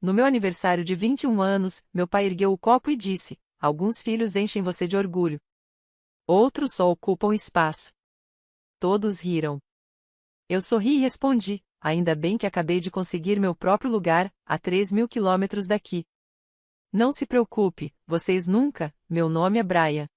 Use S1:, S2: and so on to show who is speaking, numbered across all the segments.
S1: No meu aniversário de 21 anos, meu pai ergueu o copo e disse: alguns filhos enchem você de orgulho. Outros só ocupam espaço. Todos riram. Eu sorri e respondi: ainda bem que acabei de conseguir meu próprio lugar, a 3.000 quilômetros daqui. Não se preocupe, vocês nunca, meu nome é Brian.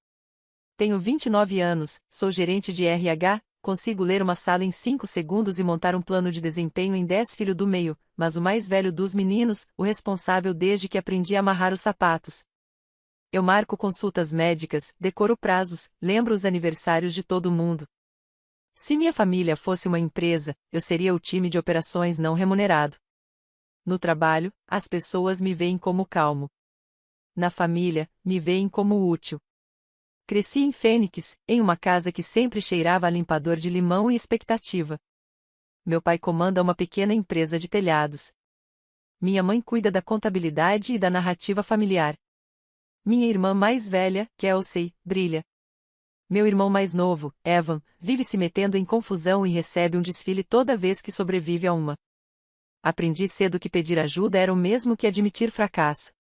S1: Tenho 29 anos, sou gerente de RH, consigo ler uma sala em 5 segundos e montar um plano de desempenho em 10 filho do meio, mas o mais velho dos meninos, o responsável desde que aprendi a amarrar os sapatos. Eu marco consultas médicas, decoro prazos, lembro os aniversários de todo mundo. Se minha família fosse uma empresa, eu seria o time de operações não remunerado. No trabalho, as pessoas me veem como calmo. Na família, me veem como útil. Cresci em Fênix, em uma casa que sempre cheirava a limpador de limão e expectativa. Meu pai comanda uma pequena empresa de telhados. Minha mãe cuida da contabilidade e da narrativa familiar. Minha irmã mais velha, Kelsey, brilha. Meu irmão mais novo, Evan, vive se metendo em confusão e recebe um desfile toda vez que sobrevive a uma. Aprendi cedo que pedir ajuda era o mesmo que admitir fracasso.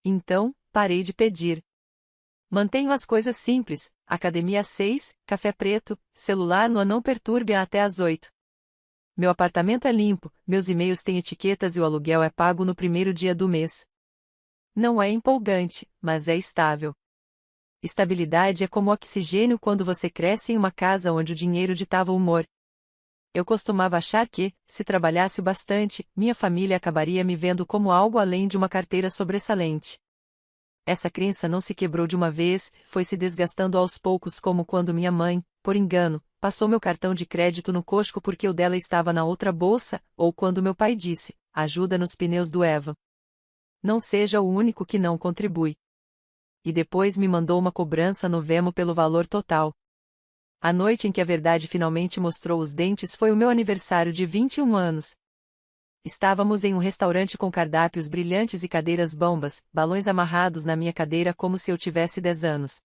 S1: Então, parei de pedir. Mantenho as coisas simples, academia às 6, café preto, celular no não perturbe até às 8. Meu apartamento é limpo, meus e-mails têm etiquetas e o aluguel é pago no primeiro dia do mês. Não é empolgante, mas é estável. Estabilidade é como oxigênio quando você cresce em uma casa onde o dinheiro ditava o humor. Eu costumava achar que, se trabalhasse o bastante, minha família acabaria me vendo como algo além de uma carteira sobressalente. Essa crença não se quebrou de uma vez, foi se desgastando aos poucos, como quando minha mãe, por engano, passou meu cartão de crédito no Costco porque o dela estava na outra bolsa, ou quando meu pai disse: ajuda nos pneus do Evan. Não seja o único que não contribui. E depois me mandou uma cobrança no Venmo pelo valor total. A noite em que a verdade finalmente mostrou os dentes foi o meu aniversário de 21 anos. Estávamos em um restaurante com cardápios brilhantes e cadeiras bombas, balões amarrados na minha cadeira como se eu tivesse 10 anos.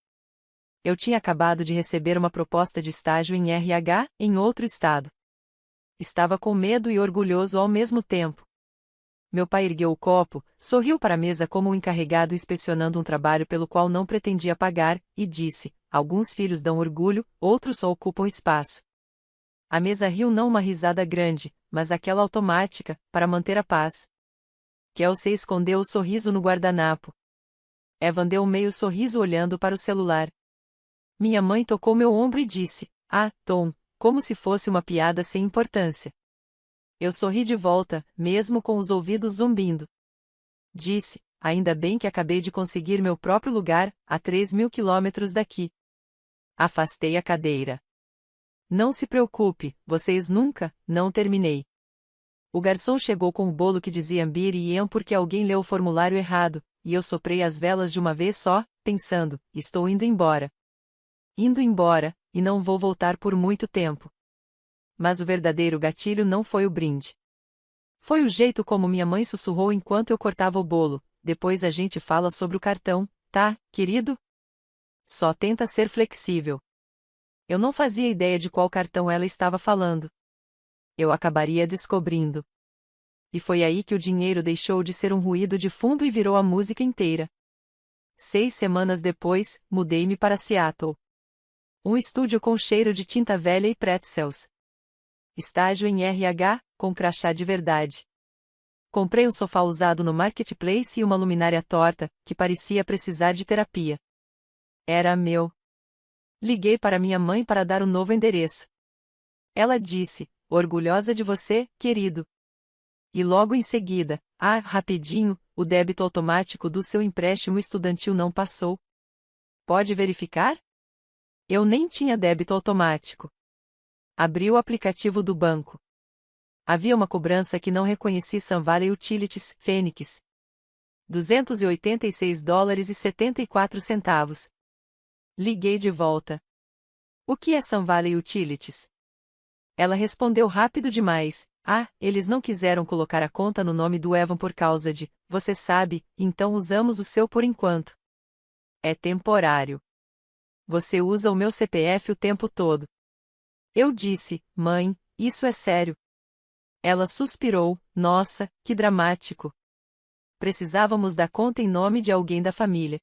S1: Eu tinha acabado de receber uma proposta de estágio em RH, em outro estado. Estava com medo e orgulhoso ao mesmo tempo. Meu pai ergueu o copo, sorriu para a mesa como um encarregado inspecionando um trabalho pelo qual não pretendia pagar, e disse: alguns filhos dão orgulho, outros só ocupam espaço. A mesa riu, não uma risada grande, mas aquela automática, para manter a paz. Kelsey escondeu o sorriso no guardanapo. Evan deu um meio sorriso olhando para o celular. Minha mãe tocou meu ombro e disse: ah, Tom, como se fosse uma piada sem importância. Eu sorri de volta, mesmo com os ouvidos zumbindo. Disse: ainda bem que acabei de conseguir meu próprio lugar, a 3.000 quilômetros daqui. Afastei a cadeira. Não se preocupe, vocês nunca, não terminei. O garçom chegou com o bolo que dizia Ambir e Ian porque alguém leu o formulário errado, e eu soprei as velas de uma vez só, pensando: estou indo embora. Indo embora, e não vou voltar por muito tempo. Mas o verdadeiro gatilho não foi o brinde. Foi o jeito como minha mãe sussurrou enquanto eu cortava o bolo: depois a gente fala sobre o cartão, tá, querido? Só tenta ser flexível. Eu não fazia ideia de qual cartão ela estava falando. Eu acabaria descobrindo. E foi aí que o dinheiro deixou de ser um ruído de fundo e virou a música inteira. 6 semanas depois, mudei-me para Seattle. Um estúdio com cheiro de tinta velha e pretzels. Estágio em RH, com crachá de verdade. Comprei um sofá usado no Marketplace e uma luminária torta, que parecia precisar de terapia. Era meu. Liguei para minha mãe para dar o novo endereço. Ela disse: orgulhosa de você, querido. E logo em seguida: ah, rapidinho, o débito automático do seu empréstimo estudantil não passou. Pode verificar? Eu nem tinha débito automático. Abri o aplicativo do banco. Havia uma cobrança que não reconheci: Sun Valley Utilities, Phoenix. $286,74. Liguei de volta. O que é Sun Valley Utilities? Ela respondeu rápido demais: ah, eles não quiseram colocar a conta no nome do Evan por causa de, você sabe, então usamos o seu por enquanto. É temporário. Você usa o meu CPF o tempo todo. Eu disse: mãe, isso é sério. Ela suspirou: nossa, que dramático. Precisávamos da conta em nome de alguém da família.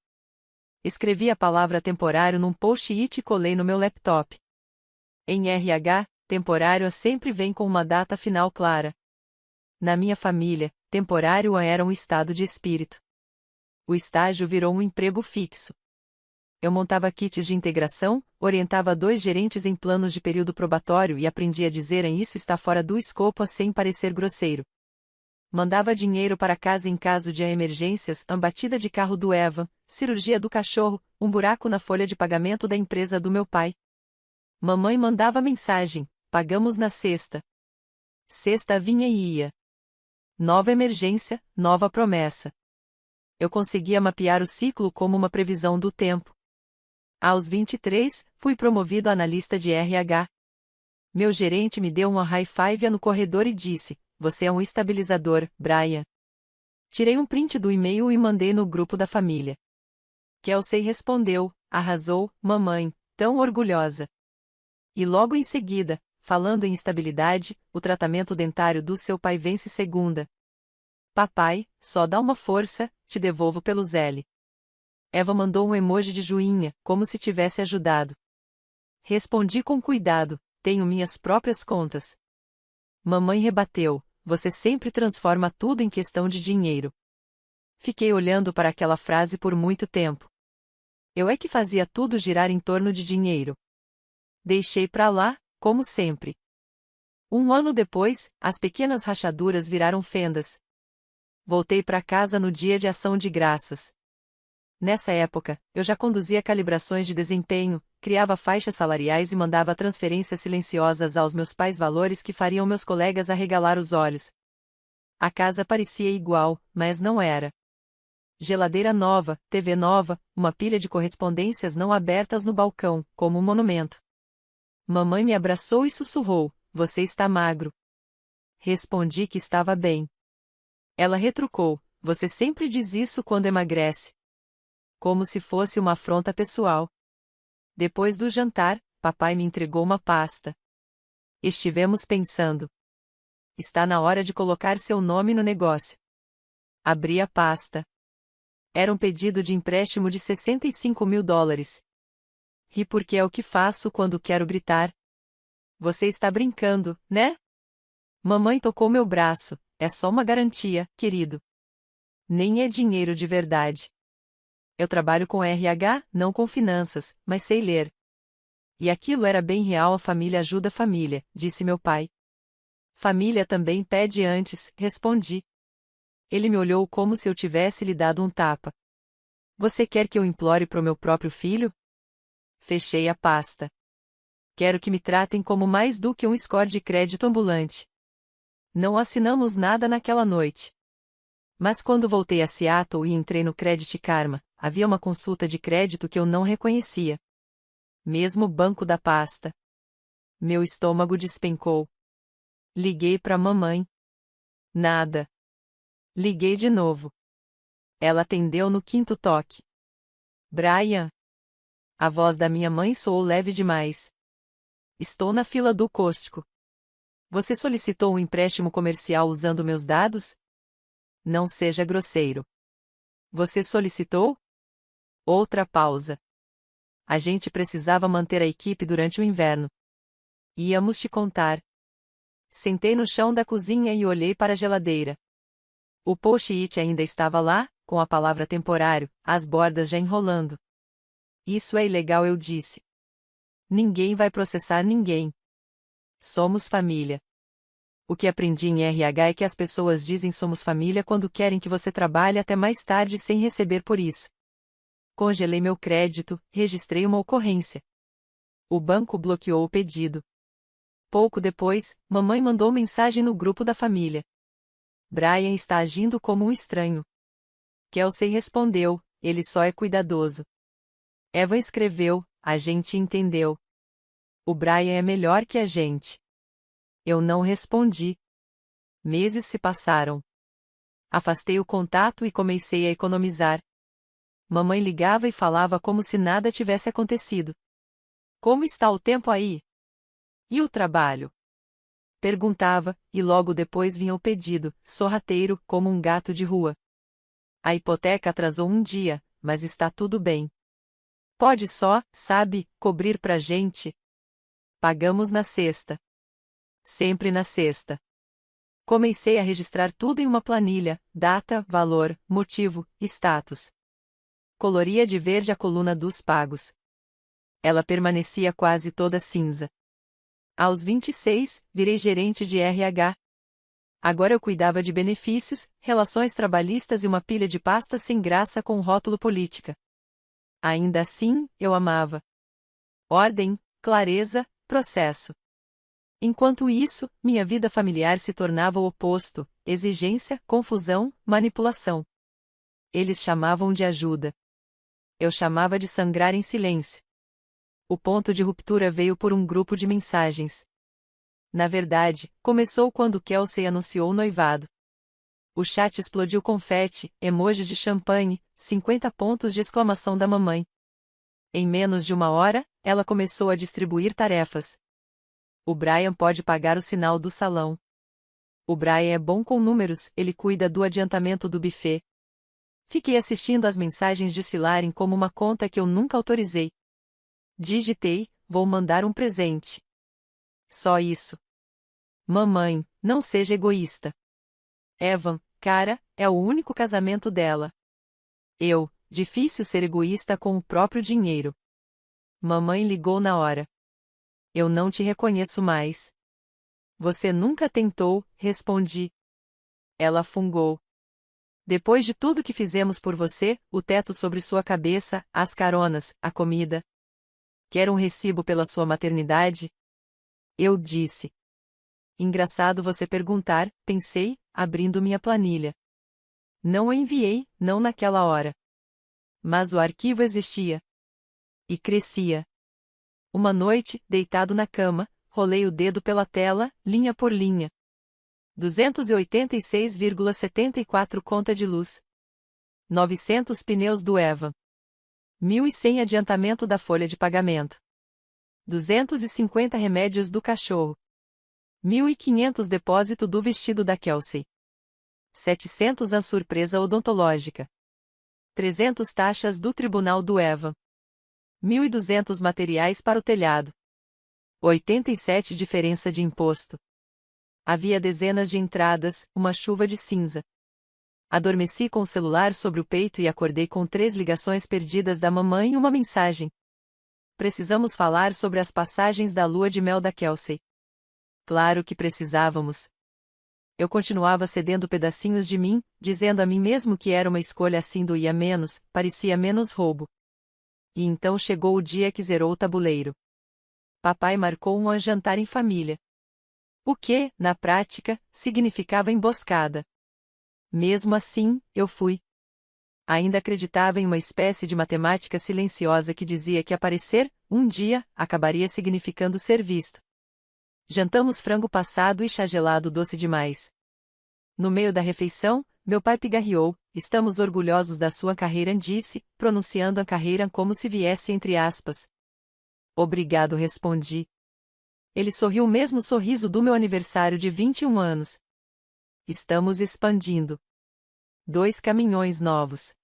S1: Escrevi a palavra temporário num post-it e colei no meu laptop. Em RH, temporário sempre vem com uma data final clara. Na minha família, temporário era um estado de espírito. O estágio virou um emprego fixo. Eu montava kits de integração, orientava 2 gerentes em planos de período probatório e aprendi a dizer isso está fora do escopo sem parecer grosseiro. Mandava dinheiro para casa em caso de emergências, batida de carro do Evan, cirurgia do cachorro, um buraco na folha de pagamento da empresa do meu pai. Mamãe mandava mensagem, pagamos na sexta. Sexta vinha e ia. Nova emergência, nova promessa. Eu conseguia mapear o ciclo como uma previsão do tempo. Aos 23, fui promovido a analista de RH. Meu gerente me deu uma high five no corredor e disse: "Você é um estabilizador, Brian." Tirei um print do e-mail e mandei no grupo da família. Kelsey respondeu: "Arrasou, mamãe, tão orgulhosa." E logo em seguida, falando em estabilidade, o tratamento dentário do seu pai vence segunda. Papai, só dá uma força, te devolvo pelo Zelle. Eva mandou um emoji de joinha, como se tivesse ajudado. Respondi com cuidado: tenho minhas próprias contas. Mamãe rebateu: você sempre transforma tudo em questão de dinheiro. Fiquei olhando para aquela frase por muito tempo. Eu é que fazia tudo girar em torno de dinheiro. Deixei pra lá, como sempre. Um ano depois, as pequenas rachaduras viraram fendas. Voltei para casa no dia de ação de graças. Nessa época, eu já conduzia calibrações de desempenho, criava faixas salariais e mandava transferências silenciosas aos meus pais, valores que fariam meus colegas arregalar os olhos. A casa parecia igual, mas não era. Geladeira nova, TV nova, uma pilha de correspondências não abertas no balcão, como um monumento. Mamãe me abraçou e sussurrou: você está magro. Respondi que estava bem. Ela retrucou: você sempre diz isso quando emagrece. Como se fosse uma afronta pessoal. Depois do jantar, papai me entregou uma pasta. Estivemos pensando. Está na hora de colocar seu nome no negócio. Abri a pasta. Era um pedido de empréstimo de $65.000. Ri porque é o que faço quando quero gritar. Você está brincando, né? Mamãe tocou meu braço: é só uma garantia, querido. Nem é dinheiro de verdade. Eu trabalho com RH, não com finanças, mas sei ler. E aquilo era bem real. A família ajuda a família, disse meu pai. Família também pede antes, respondi. Ele me olhou como se eu tivesse lhe dado um tapa. Você quer que eu implore pro meu próprio filho? Fechei a pasta. Quero que me tratem como mais do que um score de crédito ambulante. Não assinamos nada naquela noite. Mas quando voltei a Seattle e entrei no Credit Karma, havia uma consulta de crédito que eu não reconhecia. Mesmo banco da pasta. Meu estômago despencou. Liguei para mamãe. Nada. Liguei de novo. Ela atendeu no 5º toque. Brian. A voz da minha mãe soou leve demais. Estou na fila do Costco. Você solicitou um empréstimo comercial usando meus dados? Não seja grosseiro. Você solicitou? Outra pausa. A gente precisava manter a equipe durante o inverno. Íamos te contar. Sentei no chão da cozinha e olhei para a geladeira. O post-it ainda estava lá, com a palavra temporário, as bordas já enrolando. Isso é ilegal, eu disse. Ninguém vai processar ninguém. Somos família. O que aprendi em RH é que as pessoas dizem somos família quando querem que você trabalhe até mais tarde sem receber por isso. Congelei meu crédito, registrei uma ocorrência. O banco bloqueou o pedido. Pouco depois, mamãe mandou mensagem no grupo da família. Brian está agindo como um estranho. Kelsey respondeu: ele só é cuidadoso. Eva escreveu: a gente entendeu. O Brian é melhor que a gente. Eu não respondi. Meses se passaram. Afastei o contato e comecei a economizar. Mamãe ligava e falava como se nada tivesse acontecido. Como está o tempo aí? E o trabalho? Perguntava, e logo depois vinha o pedido, sorrateiro, como um gato de rua. A hipoteca atrasou um dia, mas está tudo bem. Pode só, sabe, cobrir pra gente? Pagamos na sexta. Sempre na sexta. Comecei a registrar tudo em uma planilha: data, valor, motivo, status. Coloria de verde a coluna dos pagos. Ela permanecia quase toda cinza. Aos 26, virei gerente de RH. Agora eu cuidava de benefícios, relações trabalhistas e uma pilha de pastas sem graça com o rótulo política. Ainda assim, eu amava. Ordem, clareza, processo. Enquanto isso, minha vida familiar se tornava o oposto: exigência, confusão, manipulação. Eles chamavam de ajuda. Eu chamava de sangrar em silêncio. O ponto de ruptura veio por um grupo de mensagens. Na verdade, começou quando Kelsey anunciou o noivado. O chat explodiu confete, emojis de champanhe, 50 pontos de exclamação da mamãe. Em menos de uma hora, ela começou a distribuir tarefas. O Brian pode pagar o sinal do salão. O Brian é bom com números, ele cuida do adiantamento do buffet. Fiquei assistindo as mensagens desfilarem como uma conta que eu nunca autorizei. Digitei: vou mandar um presente. Só isso. Mamãe, não seja egoísta. Evan, cara, é o único casamento dela. Difícil ser egoísta com o próprio dinheiro. Mamãe ligou na hora. Eu não te reconheço mais. Você nunca tentou, respondi. Ela fungou. Depois de tudo que fizemos por você, o teto sobre sua cabeça, as caronas, a comida. Quer um recibo pela sua maternidade? Eu disse. Engraçado você perguntar, pensei, abrindo minha planilha. Não o enviei, não naquela hora. Mas o arquivo existia. E crescia. Uma noite, deitado na cama, rolei o dedo pela tela, linha por linha. 286,74 conta de luz. 900 pneus do Evan. 1.100 adiantamento da folha de pagamento. 250 remédios do cachorro. 1.500 depósito do vestido da Kelsey. 700 a surpresa odontológica. 300 taxas do tribunal do Evan. 1.200 materiais para o telhado. 87 diferença de imposto. Havia dezenas de entradas, uma chuva de cinza. Adormeci com o celular sobre o peito e acordei com 3 ligações perdidas da mamãe e uma mensagem. Precisamos falar sobre as passagens da lua de mel da Kelsey. Claro que precisávamos. Eu continuava cedendo pedacinhos de mim, dizendo a mim mesmo que era uma escolha assim doía menos, parecia menos roubo. E então chegou o dia que zerou o tabuleiro. Papai marcou um jantar em família. O que, na prática, significava emboscada. Mesmo assim, eu fui. Ainda acreditava em uma espécie de matemática silenciosa que dizia que aparecer, um dia, acabaria significando ser visto. Jantamos frango passado e chá gelado doce demais. No meio da refeição, meu pai pigarreou: estamos orgulhosos da sua carreira, disse, pronunciando a carreira como se viesse entre aspas. Obrigado, respondi. Ele sorriu o mesmo sorriso do meu aniversário de 21 anos. Estamos expandindo. 2 caminhões novos.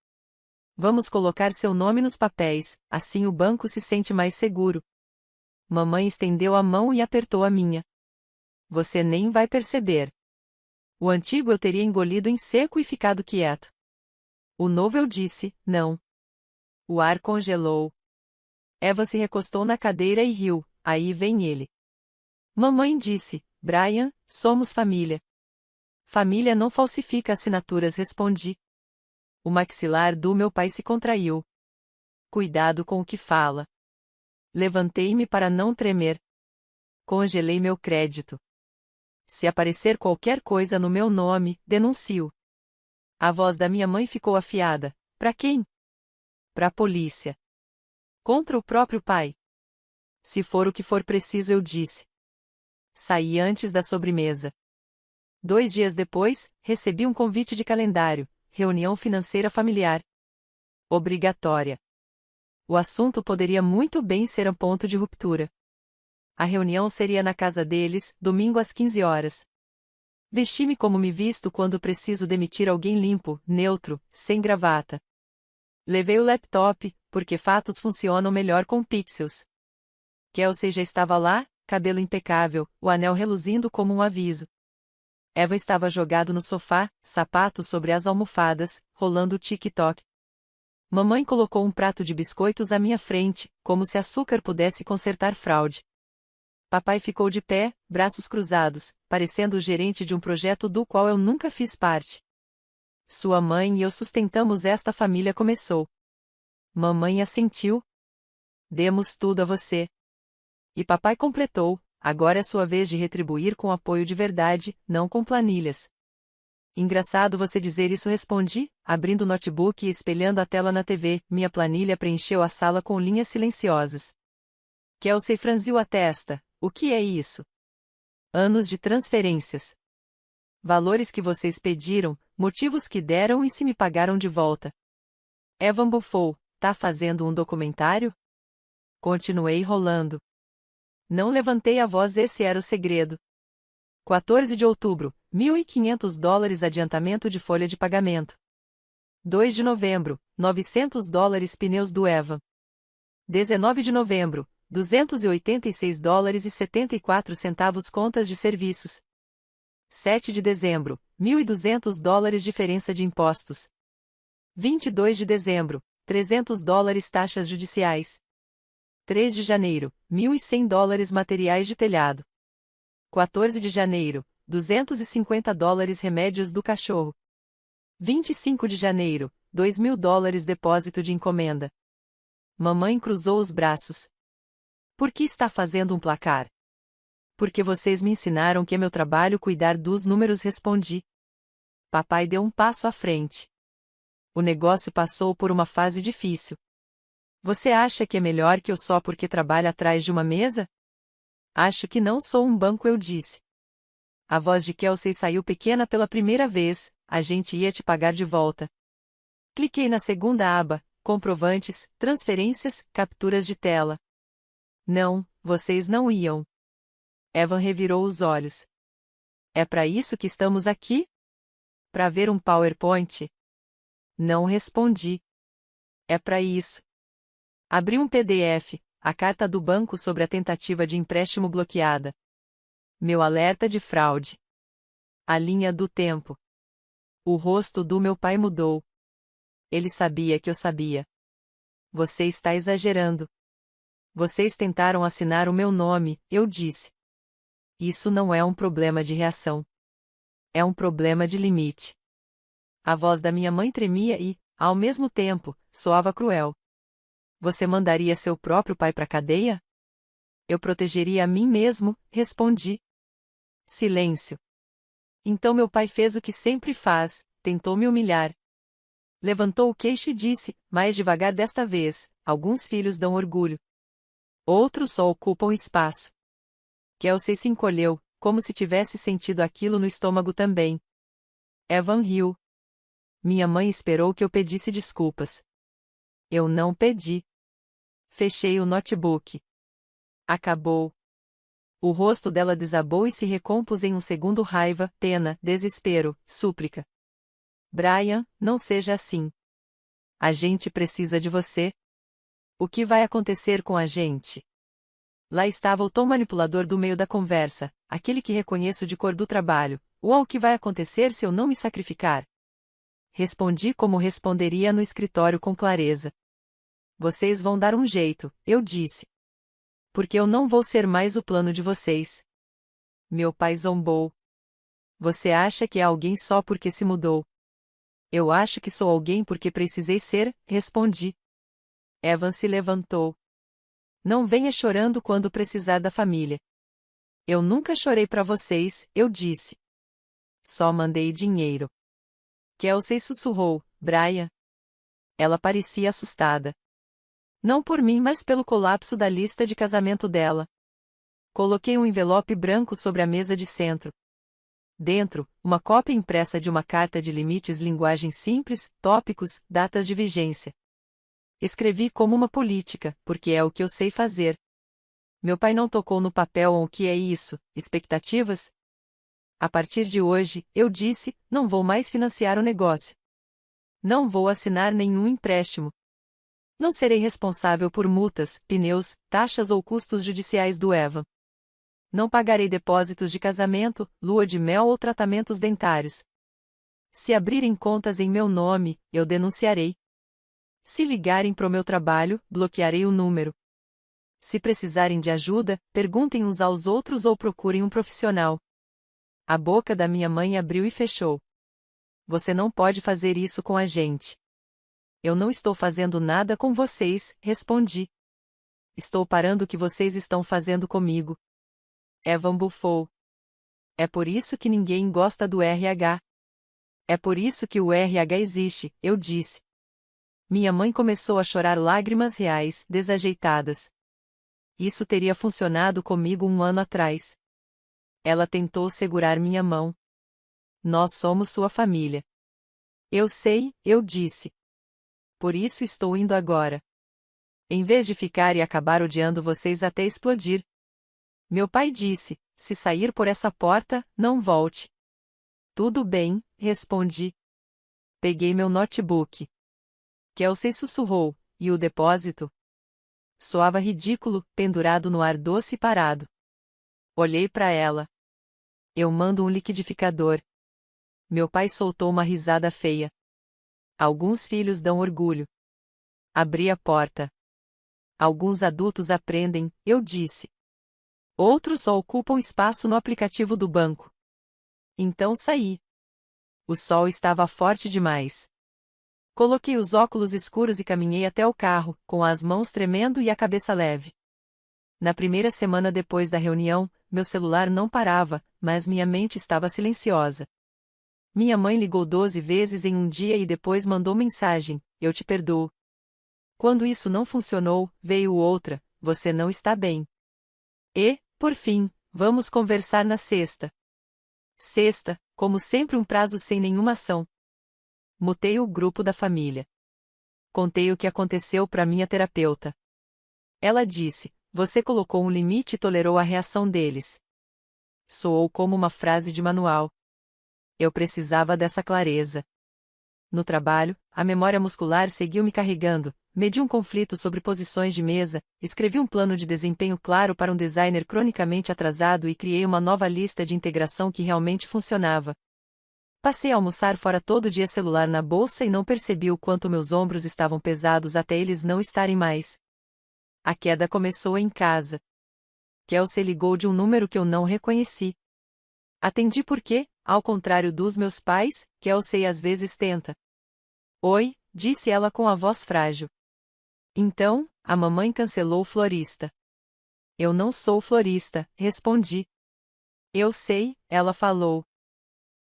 S1: Vamos colocar seu nome nos papéis, assim o banco se sente mais seguro. Mamãe estendeu a mão e apertou a minha. Você nem vai perceber. O antigo eu teria engolido em seco e ficado quieto. O novo eu disse, não. O ar congelou. Eva se recostou na cadeira e riu, aí vem ele. Mamãe disse, Brian, somos família. Família não falsifica assinaturas, respondi. O maxilar do meu pai se contraiu. Cuidado com o que fala. Levantei-me para não tremer. Congelei meu crédito. Se aparecer qualquer coisa no meu nome, denuncio. A voz da minha mãe ficou afiada. Pra quem? Pra polícia. Contra o próprio pai. Se for o que for preciso, eu disse. Saí antes da sobremesa. 2 dias depois, recebi um convite de calendário, reunião financeira familiar. Obrigatória. O assunto poderia muito bem ser um ponto de ruptura. A reunião seria na casa deles, domingo às 15 horas. Vesti-me como me visto quando preciso demitir alguém limpo, neutro, sem gravata. Levei o laptop, porque fatos funcionam melhor com pixels. Kelsey já estava lá, cabelo impecável, o anel reluzindo como um aviso. Evan estava jogado no sofá, sapatos sobre as almofadas, rolando o TikTok. Mamãe colocou um prato de biscoitos à minha frente, como se açúcar pudesse consertar fraude. Papai ficou de pé, braços cruzados, parecendo o gerente de um projeto do qual eu nunca fiz parte. Sua mãe e eu sustentamos esta família começou. Mamãe assentiu. Demos tudo a você. E papai completou, agora é sua vez de retribuir com apoio de verdade, não com planilhas. Engraçado você dizer isso, respondi, abrindo o notebook e espelhando a tela na TV, minha planilha preencheu a sala com linhas silenciosas. Kelsey franziu a testa, o que é isso? Anos de transferências. Valores que vocês pediram, motivos que deram e se me pagaram de volta. Evan bufou, tá fazendo um documentário? Continuei rolando. Não levantei a voz, esse era o segredo. 14 de outubro, $1.500 adiantamento de folha de pagamento. 2 de novembro, $900 pneus do Evan. 19 de novembro, $286,74 contas de serviços. 7 de dezembro, $1.200 diferença de impostos. 22 de dezembro, $300 taxas judiciais. 3 de janeiro, $1.100 materiais de telhado. 14 de janeiro, $250 remédios do cachorro. 25 de janeiro, $2.000 depósito de encomenda. Mamãe cruzou os braços. Por que está fazendo um placar? Porque vocês me ensinaram que é meu trabalho cuidar dos números, respondi. Papai deu um passo à frente. O negócio passou por uma fase difícil. Você acha que é melhor que eu só porque trabalho atrás de uma mesa? Acho que não sou um banco, eu disse. A voz de Kelsey saiu pequena pela primeira vez, a gente ia te pagar de volta. Cliquei na segunda aba, comprovantes, transferências, capturas de tela. Não, vocês não iam. Evan revirou os olhos. É para isso que estamos aqui? Para ver um PowerPoint? Não respondi. É para isso. Abri um PDF, a carta do banco sobre a tentativa de empréstimo bloqueada. Meu alerta de fraude. A linha do tempo. O rosto do meu pai mudou. Ele sabia que eu sabia. Você está exagerando. Vocês tentaram assinar o meu nome, eu disse. Isso não é um problema de reação. É um problema de limite. A voz da minha mãe tremia e, ao mesmo tempo, soava cruel. Você mandaria seu próprio pai para a cadeia? Eu protegeria a mim mesmo, respondi. Silêncio. Então meu pai fez o que sempre faz, tentou me humilhar. Levantou o queixo e disse, mais devagar desta vez, alguns filhos dão orgulho. Outros só ocupam espaço. Kelsey se encolheu, como se tivesse sentido aquilo no estômago também. Evan riu. Minha mãe esperou que eu pedisse desculpas. Eu não pedi. Fechei o notebook. Acabou. O rosto dela desabou e se recompôs em um segundo: raiva, pena, desespero, súplica. Brian, não seja assim. A gente precisa de você. O que vai acontecer com a gente? Lá estava o tom manipulador do meio da conversa, aquele que reconheço de cor do trabalho. O que vai acontecer se eu não me sacrificar? Respondi como responderia no escritório com clareza. Vocês vão dar um jeito, eu disse. Porque eu não vou ser mais o plano de vocês. Meu pai zombou. Você acha que é alguém só porque se mudou? Eu acho que sou alguém porque precisei ser, respondi. Evan se levantou. Não venha chorando quando precisar da família. Eu nunca chorei para vocês, eu disse. Só mandei dinheiro. Kelsey sussurrou, Brian. Ela parecia assustada. Não por mim, mas pelo colapso da lista de casamento dela. Coloquei um envelope branco sobre a mesa de centro. Dentro, uma cópia impressa de uma carta de limites, linguagem simples, tópicos, datas de vigência. Escrevi como uma política, porque é o que eu sei fazer. Meu pai não tocou no papel. O que é isso? Expectativas? A partir de hoje, eu disse, não vou mais financiar o negócio. Não vou assinar nenhum empréstimo. Não serei responsável por multas, pneus, taxas ou custos judiciais do Evan. Não pagarei depósitos de casamento, lua de mel ou tratamentos dentários. Se abrirem contas em meu nome, eu denunciarei. Se ligarem pro meu trabalho, bloquearei o número. Se precisarem de ajuda, perguntem uns aos outros ou procurem um profissional. A boca da minha mãe abriu e fechou. Você não pode fazer isso com a gente. Eu não estou fazendo nada com vocês, respondi. Estou parando o que vocês estão fazendo comigo. Evan bufou. É por isso que ninguém gosta do RH. É por isso que o RH existe, eu disse. Minha mãe começou a chorar lágrimas reais, desajeitadas. Isso teria funcionado comigo 1 ano atrás. Ela tentou segurar minha mão. Nós somos sua família. Eu sei, eu disse. Por isso estou indo agora. Em vez de ficar e acabar odiando vocês até explodir. Meu pai disse, se sair por essa porta, não volte. Tudo bem, respondi. Peguei meu notebook. Kelsey sussurrou, e o depósito? Soava ridículo, pendurado no ar doce e parado. Olhei para ela. Eu mando um liquidificador. Meu pai soltou uma risada feia. Alguns filhos dão orgulho. Abri a porta. Alguns adultos aprendem, eu disse. Outros só ocupam espaço no aplicativo do banco. Então saí. O sol estava forte demais. Coloquei os óculos escuros e caminhei até o carro, com as mãos tremendo e a cabeça leve. Na primeira semana depois da reunião, meu celular não parava, mas minha mente estava silenciosa. Minha mãe ligou 12 vezes em um dia e depois mandou mensagem, eu te perdoo. Quando isso não funcionou, veio outra, você não está bem. E, por fim, vamos conversar na sexta. Sexta, como sempre um prazo sem nenhuma ação. Mutei o grupo da família. Contei o que aconteceu para minha terapeuta. Ela disse, você colocou um limite e tolerou a reação deles. Soou como uma frase de manual. Eu precisava dessa clareza. No trabalho, a memória muscular seguiu me carregando, medi um conflito sobre posições de mesa, escrevi um plano de desempenho claro para um designer cronicamente atrasado e criei uma nova lista de integração que realmente funcionava. Passei a almoçar fora todo dia, celular na bolsa, e não percebi o quanto meus ombros estavam pesados até eles não estarem mais. A queda começou em casa. Kelsey ligou de um número que eu não reconheci. Atendi porque, ao contrário dos meus pais, Kelsey às vezes tenta. Oi, disse ela com a voz frágil. Então, a mamãe cancelou o florista. Eu não sou florista, respondi. Eu sei, ela falou.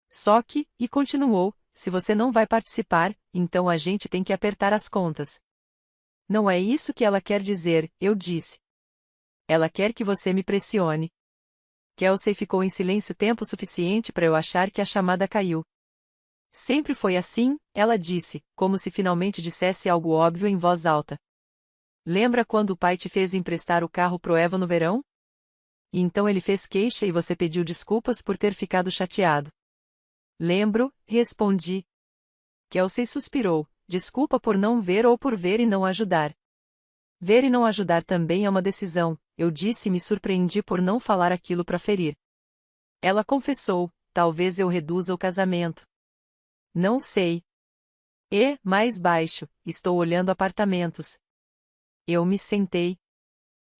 S1: Só que, e continuou, se você não vai participar, então a gente tem que apertar as contas. Não é isso que ela quer dizer, eu disse. Ela quer que você me pressione. Kelsey ficou em silêncio tempo suficiente para eu achar que a chamada caiu. Sempre foi assim, ela disse, como se finalmente dissesse algo óbvio em voz alta. Lembra quando o pai te fez emprestar o carro pro Eva no verão? E então ele fez queixa e você pediu desculpas por ter ficado chateado. Lembro, respondi. Kelsey suspirou, desculpa por não ver ou por ver e não ajudar. Ver e não ajudar também é uma decisão, eu disse e me surpreendi por não falar aquilo para ferir. Ela confessou, talvez eu reduza o casamento. Não sei. E, mais baixo, estou olhando apartamentos. Eu me sentei.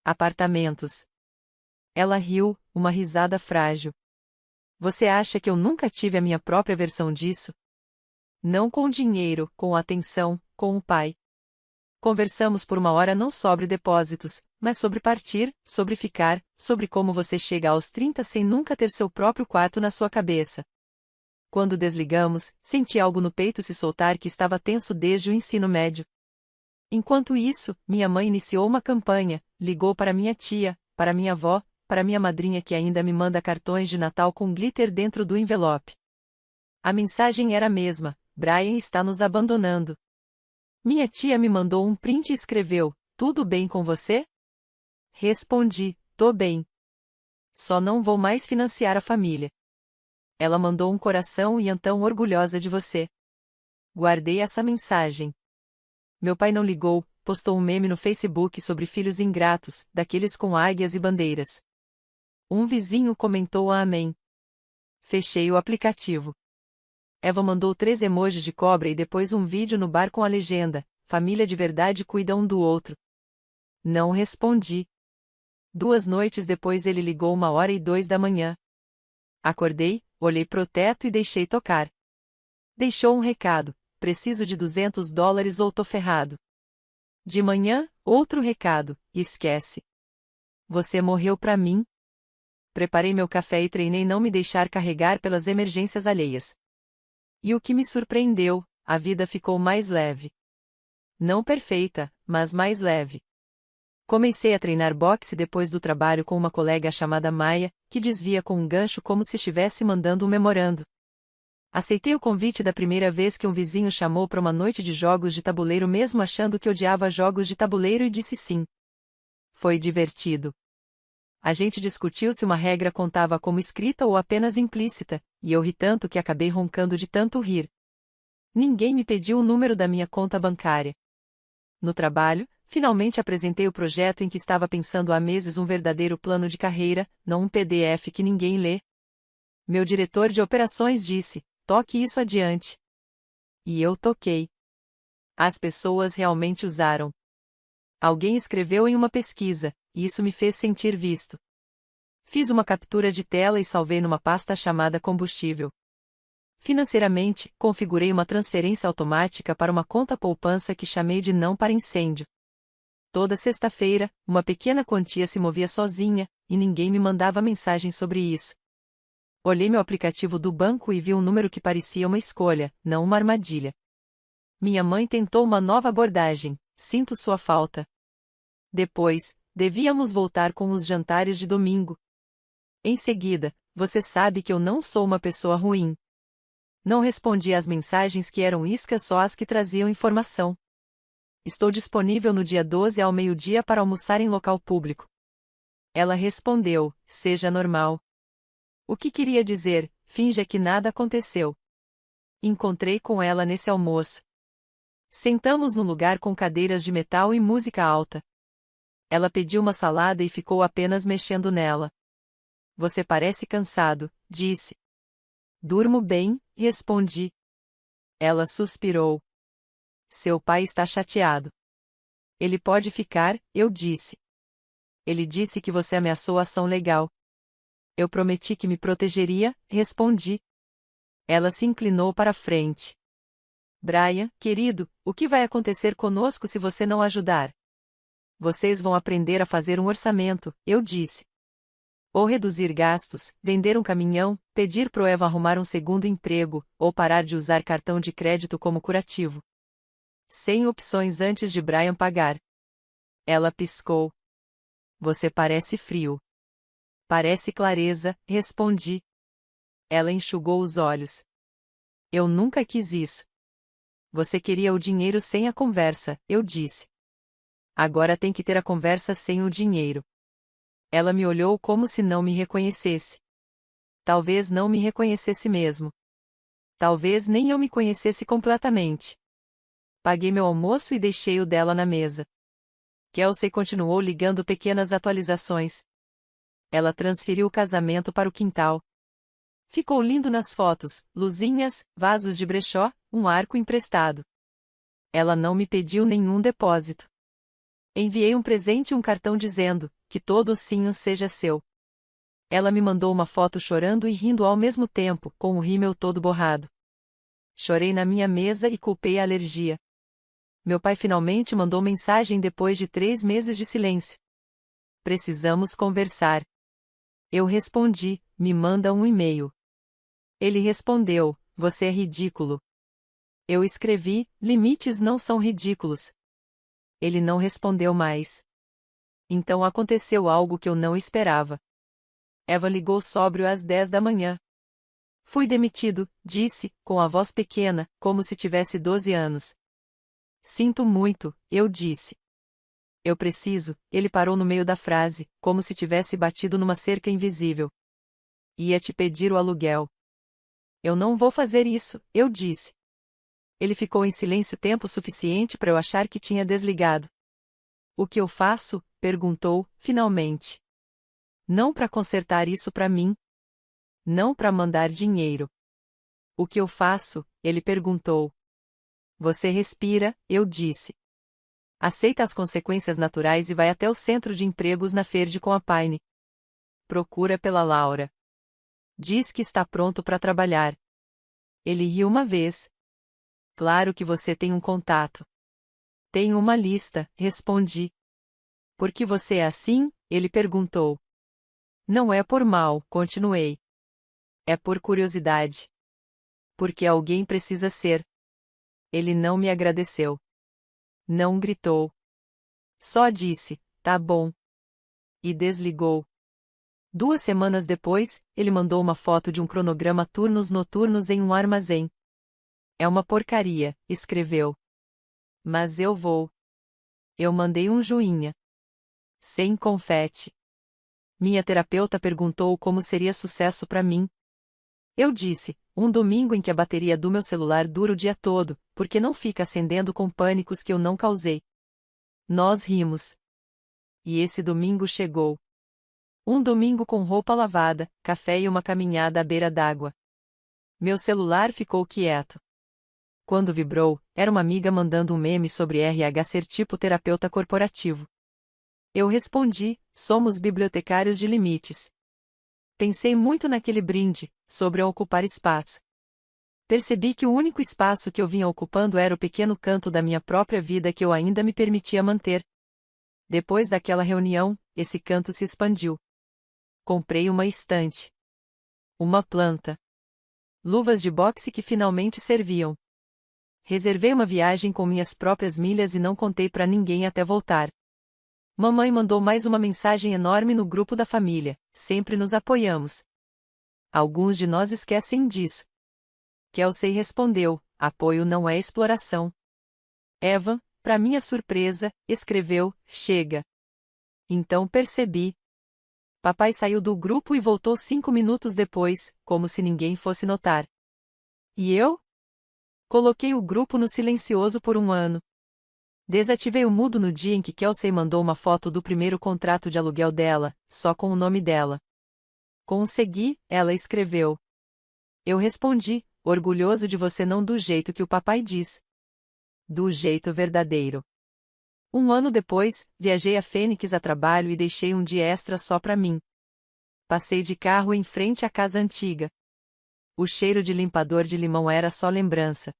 S1: Apartamentos. Ela riu, uma risada frágil. Você acha que eu nunca tive a minha própria versão disso? Não com dinheiro, com atenção, com o pai. Conversamos por 1 hora não sobre depósitos, mas sobre partir, sobre ficar, sobre como você chega aos 30 sem nunca ter seu próprio quarto na sua cabeça. Quando desligamos, senti algo no peito se soltar que estava tenso desde o ensino médio. Enquanto isso, minha mãe iniciou uma campanha, ligou para minha tia, para minha avó, para minha madrinha que ainda me manda cartões de Natal com glitter dentro do envelope. A mensagem era a mesma, Brian está nos abandonando. Minha tia me mandou um print e escreveu, tudo bem com você? Respondi, tô bem. Só não vou mais financiar a família. Ela mandou um coração e então orgulhosa de você. Guardei essa mensagem. Meu pai não ligou, postou um meme no Facebook sobre filhos ingratos, daqueles com águias e bandeiras. Um vizinho comentou amém. Fechei o aplicativo. Eva mandou 3 emojis de cobra e depois um vídeo no bar com a legenda: família de verdade cuida um do outro. Não respondi. 2 noites depois ele ligou 1h02 da manhã. Acordei, olhei pro teto e deixei tocar. Deixou um recado: preciso de $200 ou tô ferrado. De manhã, outro recado: esquece. Você morreu pra mim. Preparei meu café e treinei não me deixar carregar pelas emergências alheias. E o que me surpreendeu, a vida ficou mais leve. Não perfeita, mas mais leve. Comecei a treinar boxe depois do trabalho com uma colega chamada Maia, que desvia com um gancho como se estivesse mandando um memorando. Aceitei o convite da primeira vez que um vizinho chamou para uma noite de jogos de tabuleiro mesmo achando que odiava jogos de tabuleiro e disse sim. Foi divertido. A gente discutiu se uma regra contava como escrita ou apenas implícita, e eu ri tanto que acabei roncando de tanto rir. Ninguém me pediu o número da minha conta bancária. No trabalho, finalmente apresentei o projeto em que estava pensando há meses, um verdadeiro plano de carreira, não um PDF que ninguém lê. Meu diretor de operações disse: toque isso adiante. E eu toquei. As pessoas realmente usaram. Alguém escreveu em uma pesquisa, e isso me fez sentir visto. Fiz uma captura de tela e salvei numa pasta chamada combustível. Financeiramente, configurei uma transferência automática para uma conta poupança que chamei de não para incêndio. Toda sexta-feira, uma pequena quantia se movia sozinha, e ninguém me mandava mensagem sobre isso. Olhei meu aplicativo do banco e vi um número que parecia uma escolha, não uma armadilha. Minha mãe tentou uma nova abordagem: sinto sua falta. Depois, devíamos voltar com os jantares de domingo. Em seguida, você sabe que eu não sou uma pessoa ruim. Não respondi às mensagens que eram iscas, só as que traziam informação. Estou disponível no dia 12 ao meio-dia para almoçar em local público. Ela respondeu: seja normal. O que queria dizer? Finja que nada aconteceu. Encontrei com ela nesse almoço. Sentamos no lugar com cadeiras de metal e música alta. Ela pediu uma salada e ficou apenas mexendo nela. Você parece cansado, disse. Durmo bem, respondi. Ela suspirou. Seu pai está chateado. Ele pode ficar, eu disse. Ele disse que você ameaçou a ação legal. Eu prometi que me protegeria, respondi. Ela se inclinou para a frente. Brian, querido, o que vai acontecer conosco se você não ajudar? Vocês vão aprender a fazer um orçamento, eu disse. Ou reduzir gastos, vender um caminhão, pedir pro Eva arrumar um segundo emprego, ou parar de usar cartão de crédito como curativo. 100 opções antes de Brian pagar. Ela piscou. Você parece frio. Parece clareza, respondi. Ela enxugou os olhos. Eu nunca quis isso. Você queria o dinheiro sem a conversa, eu disse. Agora tem que ter a conversa sem o dinheiro. Ela me olhou como se não me reconhecesse. Talvez não me reconhecesse mesmo. Talvez nem eu me conhecesse completamente. Paguei meu almoço e deixei o dela na mesa. Kelsey continuou ligando pequenas atualizações. Ela transferiu o casamento para o quintal. Ficou lindo nas fotos, luzinhas, vasos de brechó, um arco emprestado. Ela não me pediu nenhum depósito. Enviei um presente e um cartão dizendo: que todo ossinho seja seu. Ela me mandou uma foto chorando e rindo ao mesmo tempo, com o rímel todo borrado. Chorei na minha mesa e culpei a alergia. Meu pai finalmente mandou mensagem depois de 3 meses de silêncio. Precisamos conversar. Eu respondi: me manda um e-mail. Ele respondeu: você é ridículo. Eu escrevi: limites não são ridículos. Ele não respondeu mais. Então aconteceu algo que eu não esperava. Eva ligou sóbrio às 10 da manhã. Fui demitido, disse, com a voz pequena, como se tivesse 12 anos. Sinto muito, eu disse. Eu preciso, ele parou no meio da frase, como se tivesse batido numa cerca invisível. Ia te pedir o aluguel. Eu não vou fazer isso, eu disse. Ele ficou em silêncio tempo suficiente para eu achar que tinha desligado. O que eu faço? Perguntou, finalmente. Não para consertar isso para mim. Não para mandar dinheiro. O que eu faço? Ele perguntou. Você respira, eu disse. Aceita as consequências naturais e vai até o centro de empregos na Verde com a Paine. Procura pela Laura. Diz que está pronto para trabalhar. Ele riu uma vez. Claro que você tem um contato. Tenho uma lista, respondi. Por que você é assim? Ele perguntou. Não é por mal, continuei. É por curiosidade. Porque alguém precisa ser. Ele não me agradeceu. Não gritou. Só disse, tá bom. E desligou. 2 semanas depois, ele mandou uma foto de um cronograma turnos noturnos em um armazém. É uma porcaria, escreveu. Mas eu vou. Eu mandei um joinha. Sem confete. Minha terapeuta perguntou como seria sucesso para mim. Eu disse, um domingo em que a bateria do meu celular dura o dia todo, porque não fica acendendo com pânicos que eu não causei. Nós rimos. E esse domingo chegou. Um domingo com roupa lavada, café e uma caminhada à beira d'água. Meu celular ficou quieto. Quando vibrou, era uma amiga mandando um meme sobre RH ser tipo terapeuta corporativo. Eu respondi, somos bibliotecários de limites. Pensei muito naquele brinde, sobre ocupar espaço. Percebi que o único espaço que eu vinha ocupando era o pequeno canto da minha própria vida que eu ainda me permitia manter. Depois daquela reunião, esse canto se expandiu. Comprei uma estante. Uma planta. Luvas de boxe que finalmente serviam. Reservei uma viagem com minhas próprias milhas e não contei para ninguém até voltar. Mamãe mandou mais uma mensagem enorme no grupo da família, sempre nos apoiamos. Alguns de nós esquecem disso. Kelsey respondeu, apoio não é exploração. Evan, para minha surpresa, escreveu, chega. Então percebi. Papai saiu do grupo e voltou 5 minutos depois, como se ninguém fosse notar. E eu? Coloquei o grupo no silencioso por um ano. Desativei o mudo no dia em que Kelsey mandou uma foto do primeiro contrato de aluguel dela, só com o nome dela. Consegui, ela escreveu. Eu respondi, orgulhoso de você não do jeito que o papai diz. Do jeito verdadeiro. 1 ano depois, viajei a Fênix a trabalho e deixei um dia extra só pra mim. Passei de carro em frente à casa antiga. O cheiro de limpador de limão era só lembrança.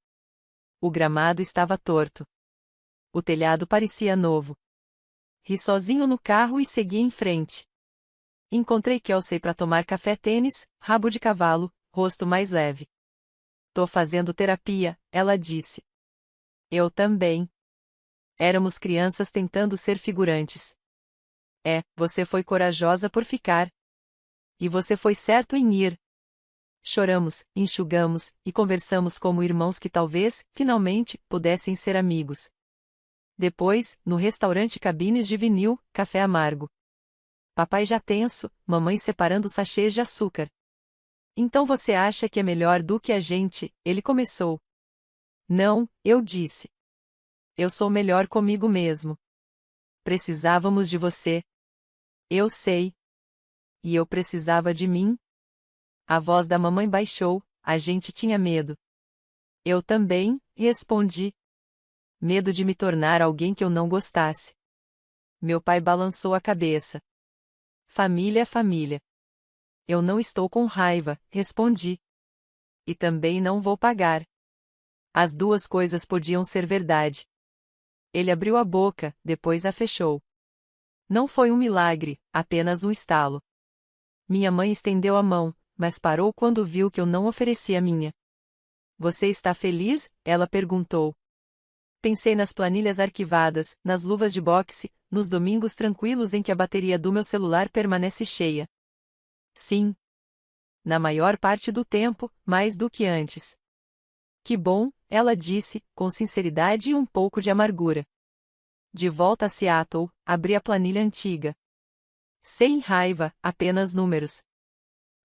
S1: O gramado estava torto. O telhado parecia novo. Ri sozinho no carro e segui em frente. Encontrei Kelsey para tomar café tênis, rabo de cavalo, rosto mais leve. Tô fazendo terapia, ela disse. Eu também. Éramos crianças tentando ser figurantes. Você foi corajosa por ficar. E você foi certo em ir. Choramos, enxugamos, e conversamos como irmãos que talvez, finalmente, pudessem ser amigos. Depois, no restaurante Cabines de Vinil, café amargo. Papai já tenso, mamãe separando sachês de açúcar. Então você acha que é melhor do que a gente? Ele começou. Não, eu disse. Eu sou melhor comigo mesmo. Precisávamos de você. Eu sei. E eu precisava de mim? A voz da mamãe baixou, a gente tinha medo. Eu também, respondi. Medo de me tornar alguém que eu não gostasse. Meu pai balançou a cabeça. Família é família. Eu não estou com raiva, respondi. E também não vou pagar. As duas coisas podiam ser verdade. Ele abriu a boca, depois a fechou. Não foi um milagre, apenas um estalo. Minha mãe estendeu a mão, mas parou quando viu que eu não ofereci a minha. Você está feliz? Ela perguntou. Pensei nas planilhas arquivadas, nas luvas de boxe, nos domingos tranquilos em que a bateria do meu celular permanece cheia. Sim. Na maior parte do tempo, mais do que antes. Que bom, ela disse, com sinceridade e um pouco de amargura. De volta a Seattle, abri a planilha antiga. Sem raiva, apenas números.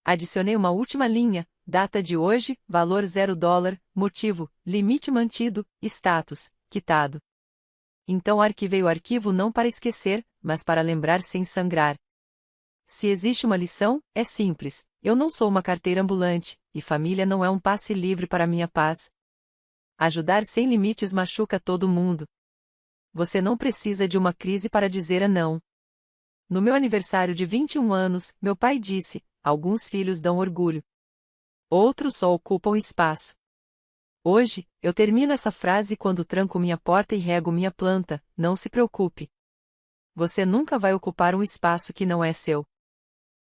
S1: Adicionei uma última linha, Data de hoje, valor $0, motivo, limite mantido, status, quitado. Então arquivei o arquivo não para esquecer, mas para lembrar sem sangrar. Se existe uma lição, é simples: eu não sou uma carteira ambulante, e família não é um passe livre para minha paz. Ajudar sem limites machuca todo mundo. Você não precisa de uma crise para dizer não. No meu aniversário de 21 anos, meu pai disse: alguns filhos dão orgulho. Outros só ocupam espaço. Hoje, eu termino essa frase quando tranco minha porta e rego minha planta: não se preocupe. Você nunca vai ocupar um espaço que não é seu.